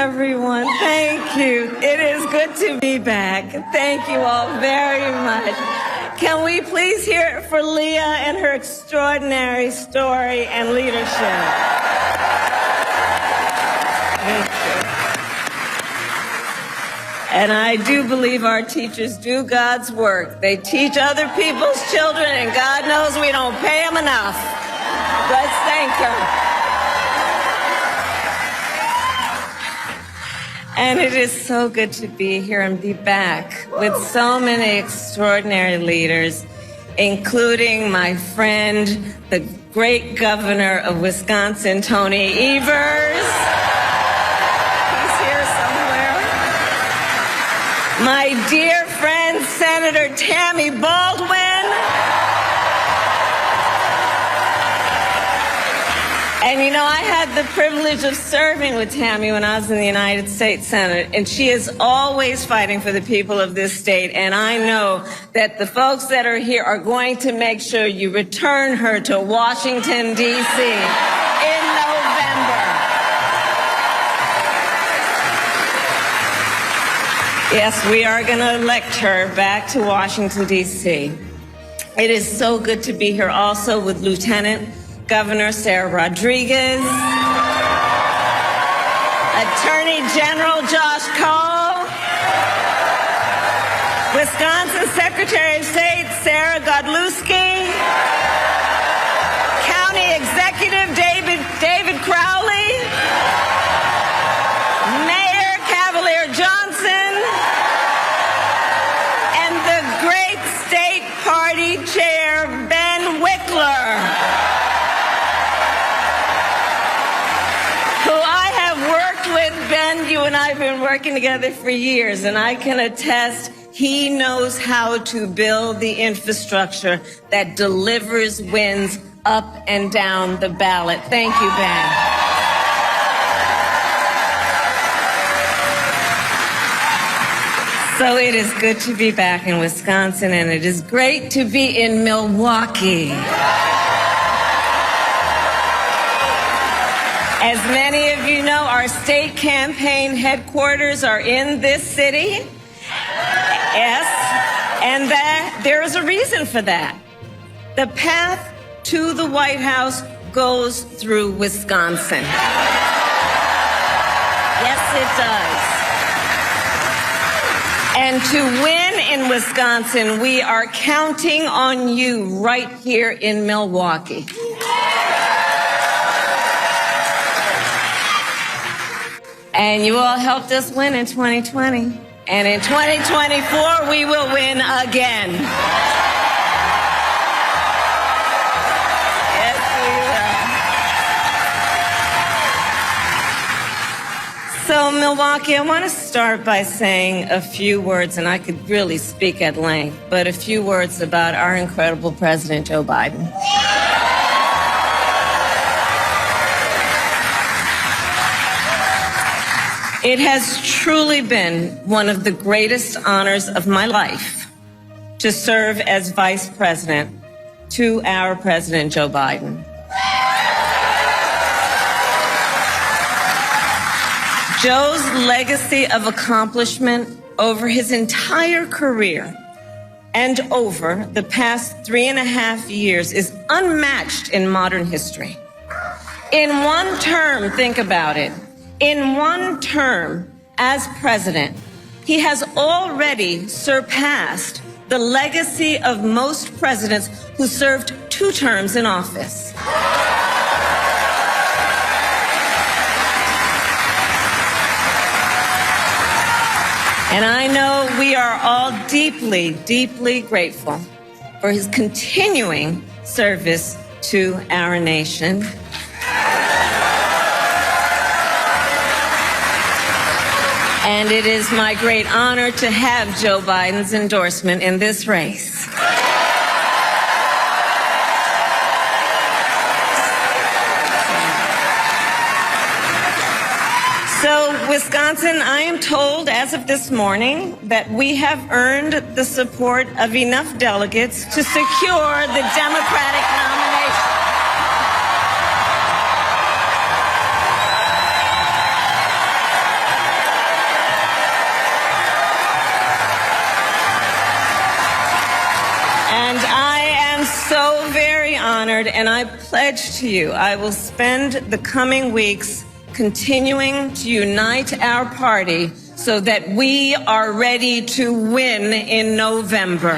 everyone. Thank you. It is good to be back. Thank you all very much. Can we please hear it for Leah and her extraordinary story and leadership? Thank you. And I do believe our teachers do God's work. They teach other people's children, and God knows we don't pay them enough. Let's thank her. And it is so good to be here and be back with so many extraordinary leaders, including my friend, the great governor of Wisconsin, Tony Evers. He's here somewhere. My dear friend, Senator Tammy Baldwin. And you know, I had the privilege of serving with Tammy when I was in the United States Senate, and she is always fighting for the people of this state. And I know that the folks that are here are going to make sure you return her to Washington, D.C. in November. Yes, we are going to elect her back to Washington, D.C. It is so good to be here also with Lieutenant Governor Sarah Rodriguez, Attorney General Josh Cole, Wisconsin Secretary of State Sarah Godlewski, County Executive David Crowley, Mayor Cavalier Johnson, and the great state party chair Ben Wickler. Ben, you and I have been working together for years, and I can attest he knows how to build the infrastructure that delivers wins up and down the ballot. Thank you, Ben. So it is good to be back in Wisconsin, and it is great to be in Milwaukee. As many of you know, our state campaign headquarters are in this city. Yes, and that there is a reason for that. The path to the White House goes through Wisconsin. Yes, it does. And to win in Wisconsin, we are counting on you right here in Milwaukee. And you all helped us win in 2020. And in 2024, we will win again. Yes, we will. So, Milwaukee, I want to start by saying a few words, and I could really speak at length, but a few words about our incredible President, Joe Biden. It has truly been one of the greatest honors of my life to serve as Vice President to our President, Joe Biden. Joe's legacy of accomplishment over his entire career and over the past 3.5 years is unmatched in modern history. In one term, think about it. In one term as president, he has already surpassed the legacy of most presidents who served 2 terms in office. And I know we are all deeply, deeply grateful for his continuing service to our nation. And it is my great honor to have Joe Biden's endorsement in this race. So, Wisconsin, I am told as of this morning that we have earned the support of enough delegates to secure the Democratic nomination. and I pledge to you, I will spend the coming weeks continuing to unite our party so that we are ready to win in November.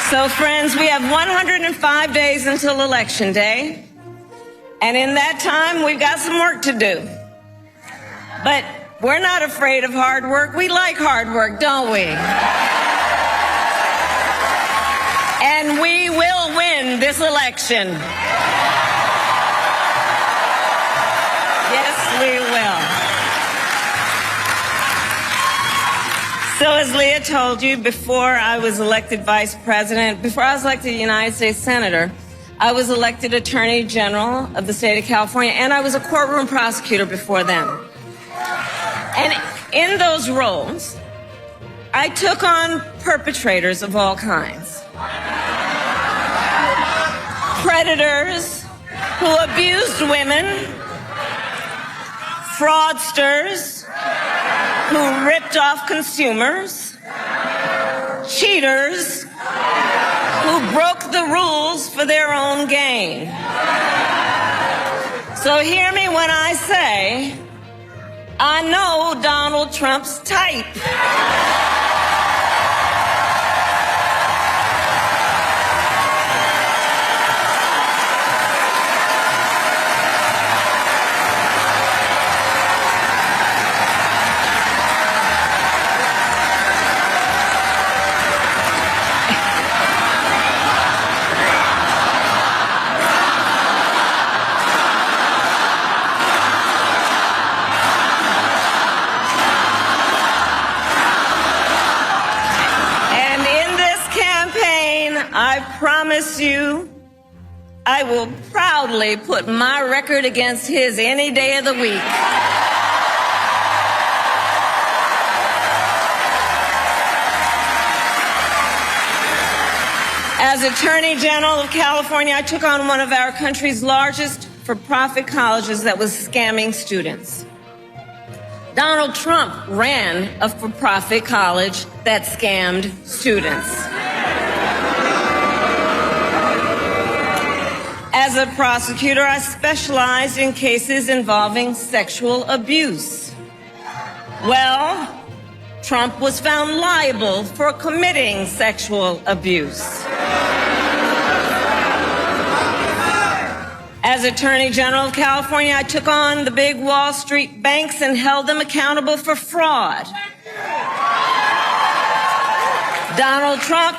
So, friends, we have 105 days until Election Day, and in that time, we've got some work to do. But we're not afraid of hard work. We like hard work, don't we? And we will win this election. Yes, we will. So as Leah told you, before I was elected vice president, before I was elected United States Senator, I was elected Attorney General of the state of California, and I was a courtroom prosecutor before then. And in those roles, I took on perpetrators of all kinds. Predators who abused women, fraudsters who ripped off consumers, cheaters who broke the rules for their own gain. So hear me when I say, I know Donald Trump's type. I promise you, I will proudly put my record against his any day of the week. As Attorney General of California, I took on one of our country's largest for-profit colleges that was scamming students. Donald Trump ran a for-profit college that scammed students. As a prosecutor, I specialized in cases involving sexual abuse. Well, Trump was found liable for committing sexual abuse. As Attorney General of California, I took on the big Wall Street banks and held them accountable for fraud. Donald Trump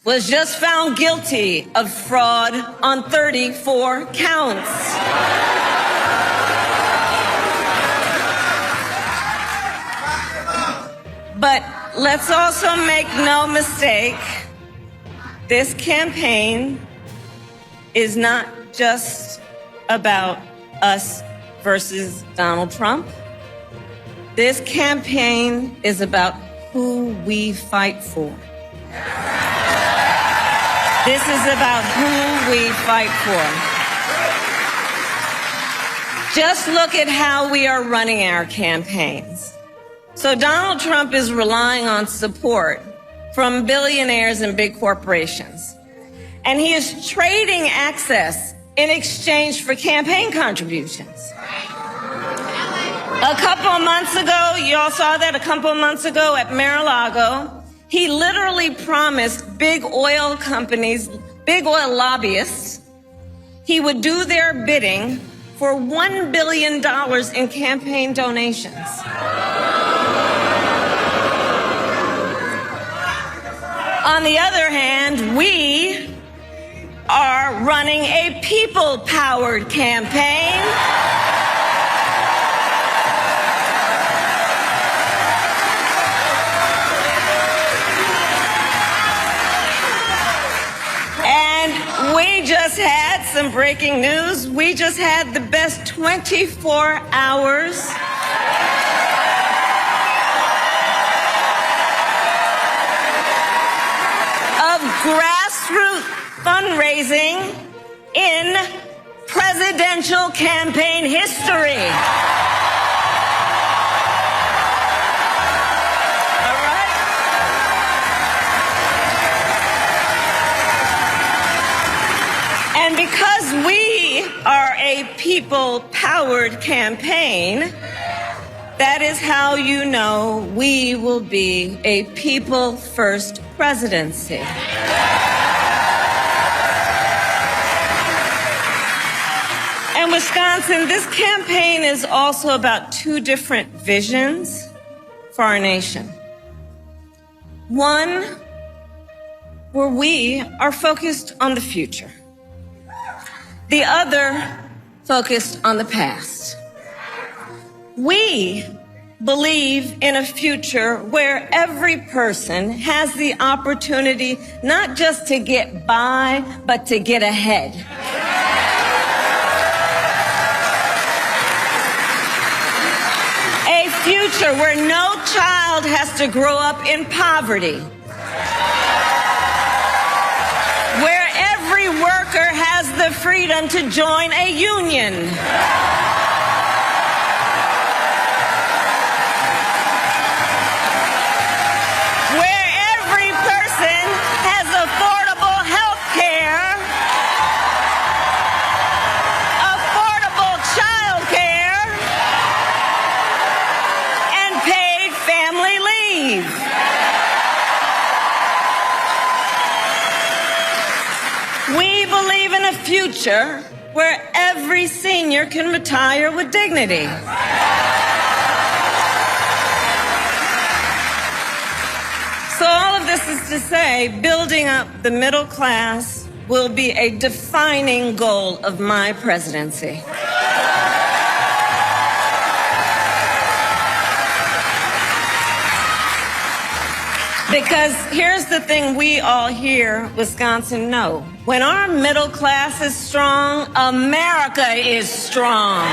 was just found guilty of fraud on 34 counts. But let's also make no mistake, this campaign is not just about us versus Donald Trump. This campaign is about who we fight for. This is about who we fight for. Just look at how we are running our campaigns. So Donald Trump is relying on support from billionaires and big corporations. And he is trading access in exchange for campaign contributions. A couple of months ago, you all saw that a couple of months ago at Mar-a-Lago, he literally promised big oil companies, big oil lobbyists, he would do their bidding for $1 billion in campaign donations. On the other hand, we are running a people-powered campaign. We just had some breaking news. We just had the best 24 hours of grassroots fundraising in presidential campaign history. because we are a people-powered campaign, that is how you know we will be a people-first presidency. In Wisconsin, this campaign is also about two different visions for our nation. One, where we are focused on the future. The other, focused on the past. We believe in a future where every person has the opportunity not just to get by, but to get ahead. A future where no child has to grow up in poverty. Where every worker has the freedom to join a union. Where every person has affordable health care, affordable child care, and paid family leave. We believe in a future where every senior can retire with dignity. So all of this is to say, building up the middle class will be a defining goal of my presidency. Because here's the thing we all here, Wisconsin, know. When our middle class is strong, America is strong.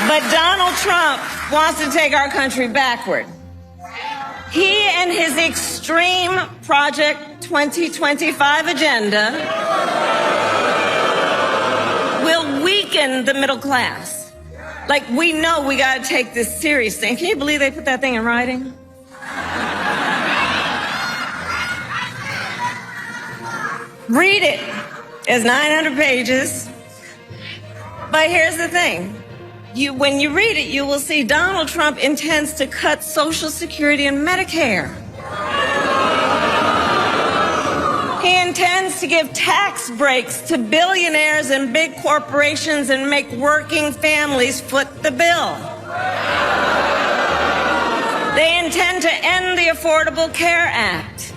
But Donald Trump wants to take our country backward. He and his extreme Project 2025 agenda will weaken the middle class. Like, we know we got to take this seriously. And can you believe they put that thing in writing? Read it. It's 900 pages. But here's the thing. When you read it, you will see Donald Trump intends to cut Social Security and Medicare. He intends to give tax breaks to billionaires and big corporations and make working families foot the bill. They intend to end the Affordable Care Act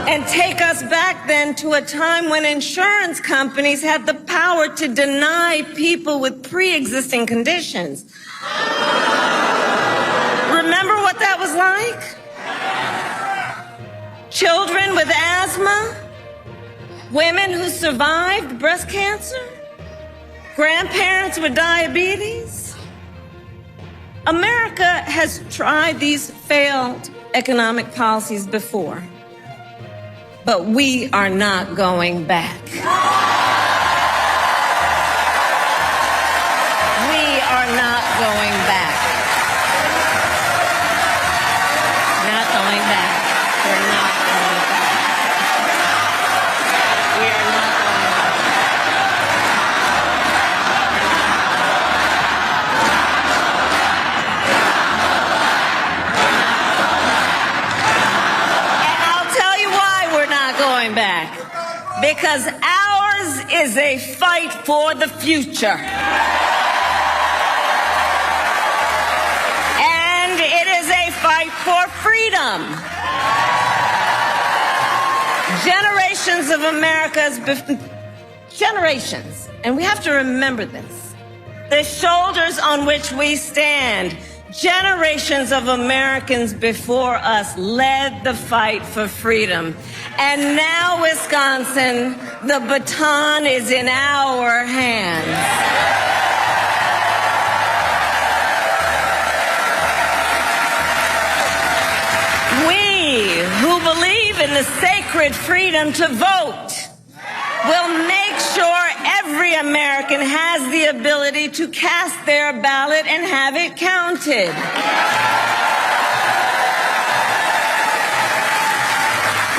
and take us back then to a time when insurance companies had the power to deny people with pre-existing conditions. Remember what that was like? Children with asthma, women who survived breast cancer, grandparents with diabetes. America has tried these failed economic policies before, but we are not going back. We are not going back. Not going back. We're not going back. We are not going back. And I'll tell you why we're not going back. Because ours is a fight for the future. And it is a fight for freedom. Generations of generations, and we have to remember this, the shoulders on which we stand, generations of Americans before us led the fight for freedom. And now, Wisconsin, the baton is in our hands. We who believe in the sacred freedom to vote will make sure every American has the ability to cast their ballot and have it counted.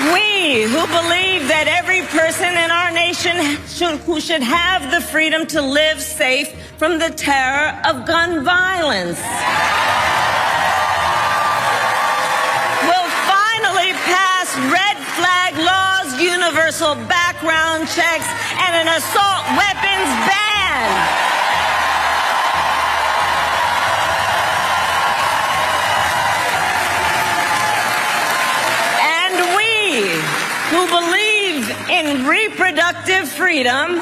We who believe that every person in our nation should have the freedom to live safe from the terror of gun violence will finally pass red flag laws, universal background checks, and an assault weapons ban. Who believe in reproductive freedom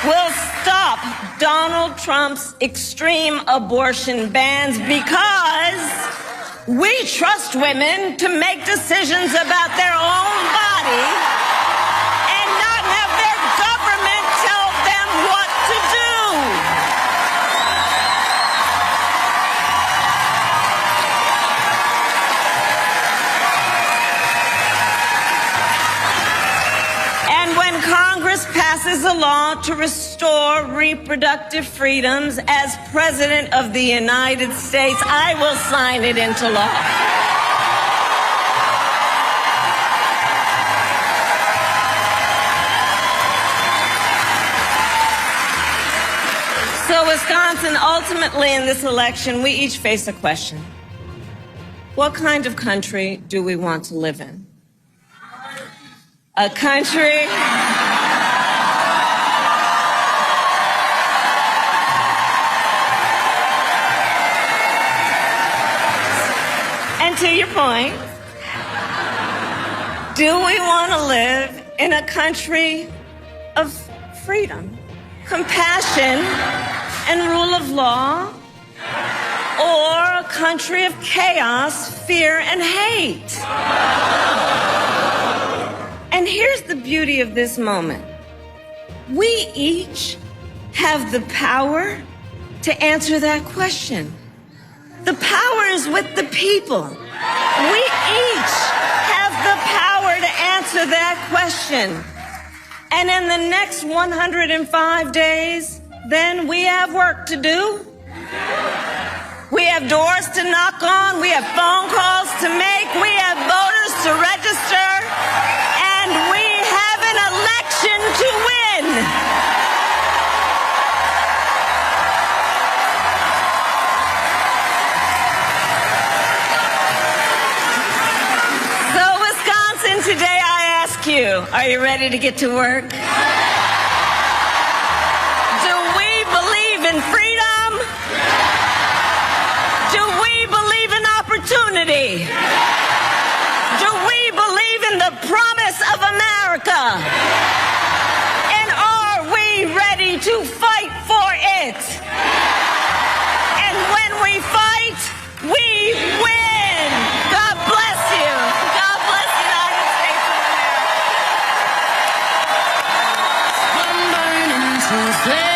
will stop Donald Trump's extreme abortion bans because we trust women to make decisions about their own body and not have their government tell them what to do. Congress passes a law to restore reproductive freedoms as President of the United States, I will sign it into law. So, Wisconsin, ultimately in this election, we each face a question. What kind of country do we want to live in? A country and to your point, do we want to live in a country of freedom, compassion, and rule of law, or a country of chaos, fear, and hate? And here's the beauty of this moment. We each have the power to answer that question. The power is with the people. We each have the power to answer that question. And in the next 105 days, then we have work to do. We have doors to knock on. We have phone calls to make. We have voters to register. And we have an election to win. So, Wisconsin, today I ask you, are you ready to get to work? Do we believe in freedom? Do we believe in opportunity? Do we believe in the promise of America? And are we ready to fight for it? And when we fight, we win. God bless you. God bless the United States of America.